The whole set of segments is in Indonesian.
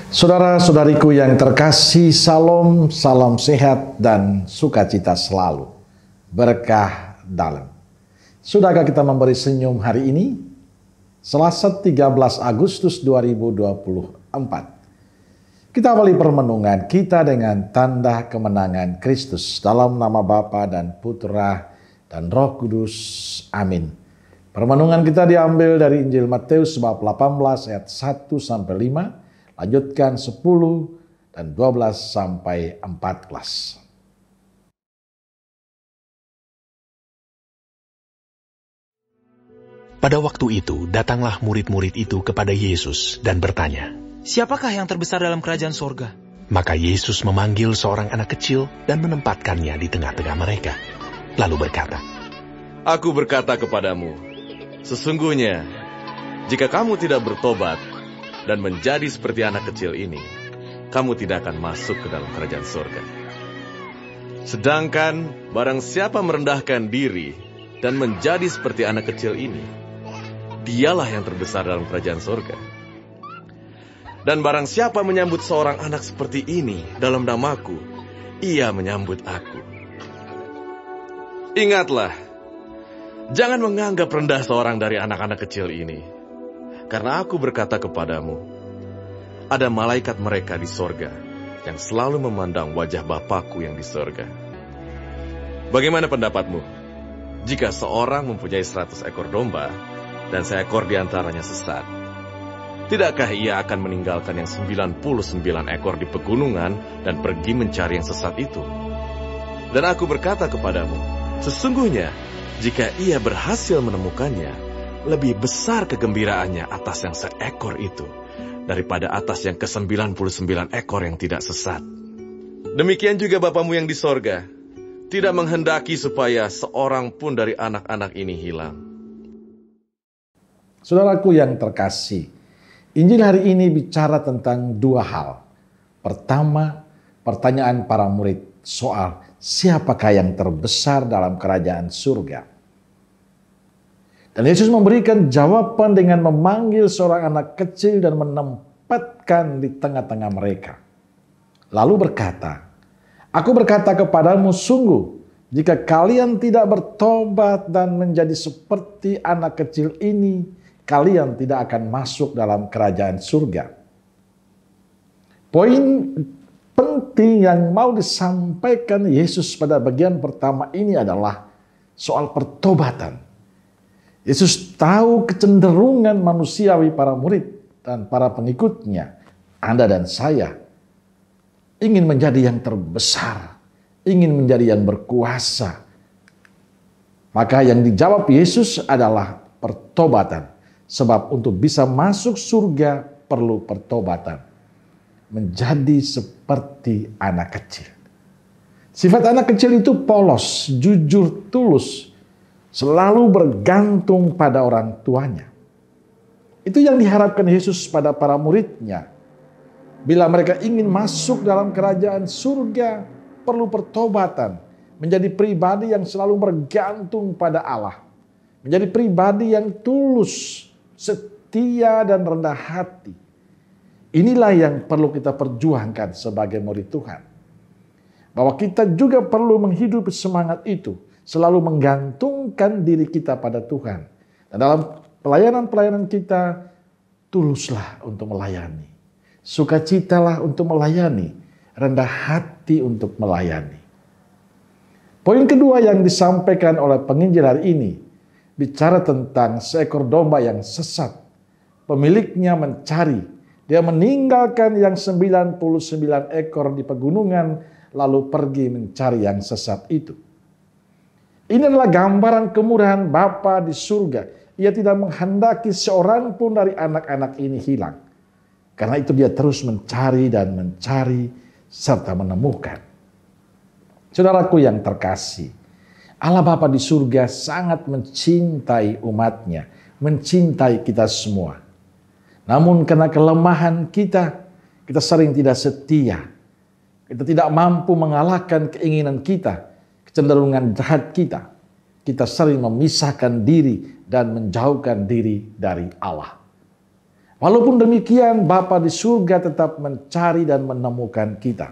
Saudara-saudariku yang terkasih, salam, salam sehat dan sukacita selalu. Berkah dalam. Sudahkah kita memberi senyum hari ini? Selasa 13 Agustus 2024. Kita awali permenungan kita dengan tanda kemenangan Kristus dalam nama Bapa dan Putra dan Roh Kudus. Amin. Permenungan kita diambil dari Injil Matius bab 18 ayat 1-5. Lanjutkan 10 dan 12 sampai 14. Pada waktu itu, datanglah murid-murid itu kepada Yesus dan bertanya, "Siapakah yang terbesar dalam kerajaan sorga?" Maka Yesus memanggil seorang anak kecil dan menempatkannya di tengah-tengah mereka. Lalu berkata, "Aku berkata kepadamu, sesungguhnya, jika kamu tidak bertobat dan menjadi seperti anak kecil ini, kamu tidak akan masuk ke dalam kerajaan surga. Sedangkan barang siapa merendahkan diri dan menjadi seperti anak kecil ini, dialah yang terbesar dalam kerajaan surga. Dan barang siapa menyambut seorang anak seperti ini dalam namaku, ia menyambut aku. Ingatlah, jangan menganggap rendah seorang dari anak-anak kecil ini. Karena aku berkata kepadamu, ada malaikat mereka di sorga yang selalu memandang wajah Bapakku yang di sorga. Bagaimana pendapatmu? Jika seorang mempunyai 100 ekor domba dan seekor di antaranya sesat, tidakkah ia akan meninggalkan yang 99 ekor di pegunungan dan pergi mencari yang sesat itu? Dan aku berkata kepadamu, sesungguhnya jika ia berhasil menemukannya, lebih besar kegembiraannya atas yang seekor itu daripada atas yang ke-99 ekor yang tidak sesat. Demikian juga Bapamu yang di sorga tidak menghendaki supaya seorang pun dari anak-anak ini hilang." Saudaraku yang terkasih, Injil hari ini bicara tentang dua hal. Pertama, pertanyaan para murid soal siapakah yang terbesar dalam kerajaan surga. Dan Yesus memberikan jawaban dengan memanggil seorang anak kecil dan menempatkan di tengah-tengah mereka. Lalu berkata, "Aku berkata kepadamu, sungguh, jika kalian tidak bertobat dan menjadi seperti anak kecil ini, kalian tidak akan masuk dalam kerajaan surga." Poin penting yang mau disampaikan Yesus pada bagian pertama ini adalah soal pertobatan. Yesus tahu kecenderungan manusiawi para murid dan para pengikutnya, Anda dan saya, ingin menjadi yang terbesar, ingin menjadi yang berkuasa. Maka yang dijawab Yesus adalah pertobatan. Sebab untuk bisa masuk surga perlu pertobatan. Menjadi seperti anak kecil. Sifat anak kecil itu polos, jujur, tulus. Selalu bergantung pada orang tuanya. Itu yang diharapkan Yesus pada para muridnya. Bila mereka ingin masuk dalam kerajaan surga, perlu pertobatan. Menjadi pribadi yang selalu bergantung pada Allah. Menjadi pribadi yang tulus, setia dan rendah hati. Inilah yang perlu kita perjuangkan sebagai murid Tuhan. Bahwa kita juga perlu menghidupi semangat itu. Selalu menggantungkan diri kita pada Tuhan. Dan dalam pelayanan-pelayanan kita, tuluslah untuk melayani. Sukacitalah untuk melayani. Rendah hati untuk melayani. Poin kedua yang disampaikan oleh penginjil hari ini, bicara tentang seekor domba yang sesat. Pemiliknya mencari. Dia meninggalkan yang 99 ekor di pegunungan, lalu pergi mencari yang sesat itu. Ini adalah gambaran kemurahan Bapa di surga. Ia tidak menghendaki seorang pun dari anak-anak ini hilang. Karena itu dia terus mencari dan mencari serta menemukan. Saudaraku yang terkasih, Allah Bapa di surga sangat mencintai umatnya, mencintai kita semua. Namun karena kelemahan kita sering tidak setia. Kita tidak mampu mengalahkan keinginan kita. Kecenderungan jahat kita sering memisahkan diri dan menjauhkan diri dari Allah. Walaupun demikian, Bapa di surga tetap mencari dan menemukan kita.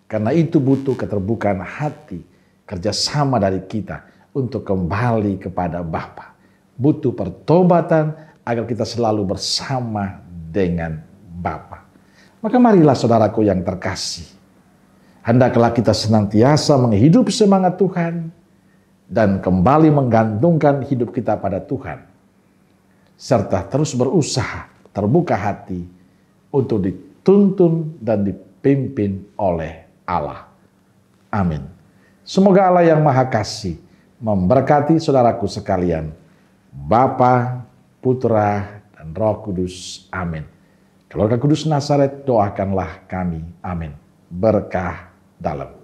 Karena itu butuh keterbukaan hati, kerjasama dari kita untuk kembali kepada Bapa. Butuh pertobatan agar kita selalu bersama dengan Bapa. Maka marilah saudaraku yang terkasih, hendaklah kita senantiasa menghidup semangat Tuhan dan kembali menggantungkan hidup kita pada Tuhan, serta terus berusaha terbuka hati untuk dituntun dan dipimpin oleh Allah. Amin. Semoga Allah yang Maha Kasih memberkati saudaraku sekalian, Bapa, Putra, dan Roh Kudus. Amin. Keluarga Kudus Nazaret, doakanlah kami. Amin. Berkah dalam.